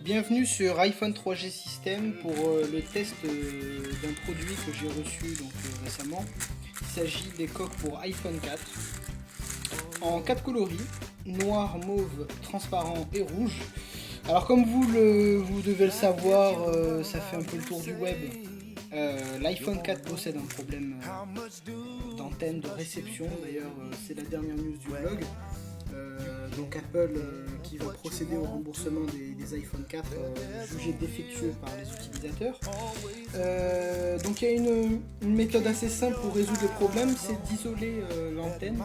Bienvenue sur iPhone 3G System pour le test d'un produit que j'ai reçu récemment. Il s'agit des coques pour iPhone 4 en 4 coloris, noir, mauve, transparent et rouge. Alors comme vous devez le savoir, ça fait un peu le tour du web. L'iPhone 4 possède un problème d'antenne, de réception. D'ailleurs, c'est la dernière news du blog. Donc Apple qui va procéder au remboursement des iPhone 4 jugés défectueux par les utilisateurs. Donc il y a une méthode assez simple pour résoudre le problème, c'est d'isoler l'antenne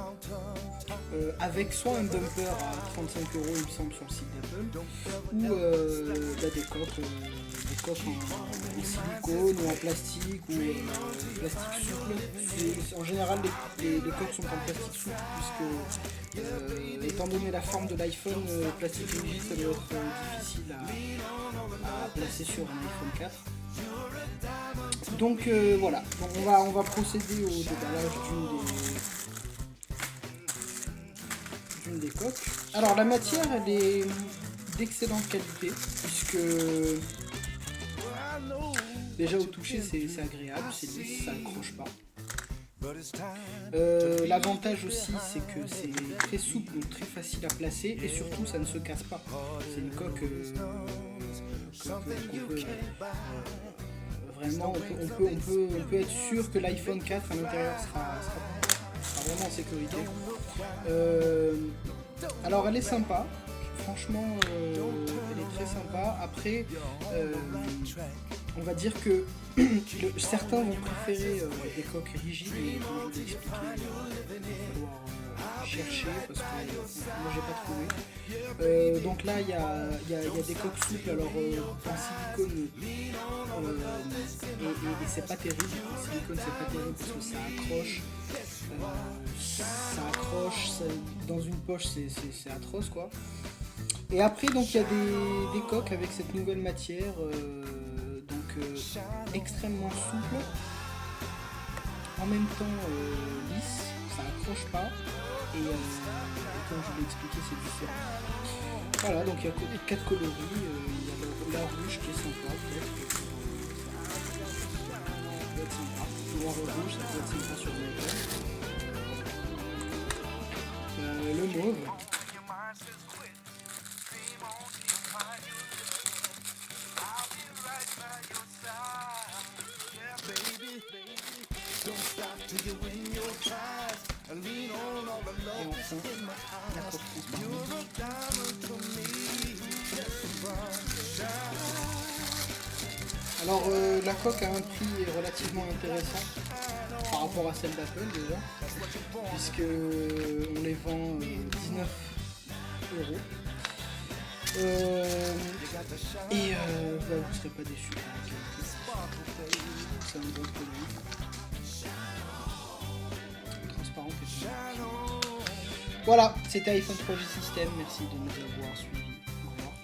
avec soit un bumper à 35 €, il me semble, sur le site d'Apple, ou des coques en silicone ou en plastique ou plastique souple. En général, les coques sont en plastique souple puisque, étant donné la forme de l'iPhone, plastique rigide, ça doit être difficile à placer sur un iPhone 4. Donc voilà, donc on va procéder au déballage d'une des coques. Alors la matière, elle est d'excellente qualité puisque déjà au toucher c'est agréable, c'est lisse, ça accroche pas. L'avantage aussi c'est que c'est très souple, donc très facile à placer et surtout ça ne se casse pas. C'est une coque qu'on peut vraiment, on peut être sûr que l'iPhone 4 à l'intérieur sera vraiment en sécurité. Alors elle est sympa, franchement elle est très sympa. Après on va dire que certains vont préférer des coques rigides, et comme je vous l'ai expliqué, il va falloir chercher parce que moi j'ai pas trouvé. Donc là il y a des coques souples, alors en silicone et c'est pas terrible. En silicone c'est pas terrible parce que ça accroche, dans une poche c'est atroce quoi. Et après donc il y a des coques avec cette nouvelle matière extrêmement souple, en même temps lisse, ça accroche pas et comme je vous l'ai expliqué c'est différent. Voilà, donc il y a 4 coloris, il y a la rouge qui est sympa peut-être. Ça peut être sympa. Noir et rouge, ça peut être sympa sur le mauve. Et enfin, la coque transparente. Alors la coque a un prix relativement intéressant par rapport à celle d'Apple déjà, puisque on les vend 19 €. Et vous ne serez pas déçus par la qualité. C'est un bon produit. Transparent et bien. Voilà, c'était iPhone 3G System, merci de nous avoir suivis. Au revoir.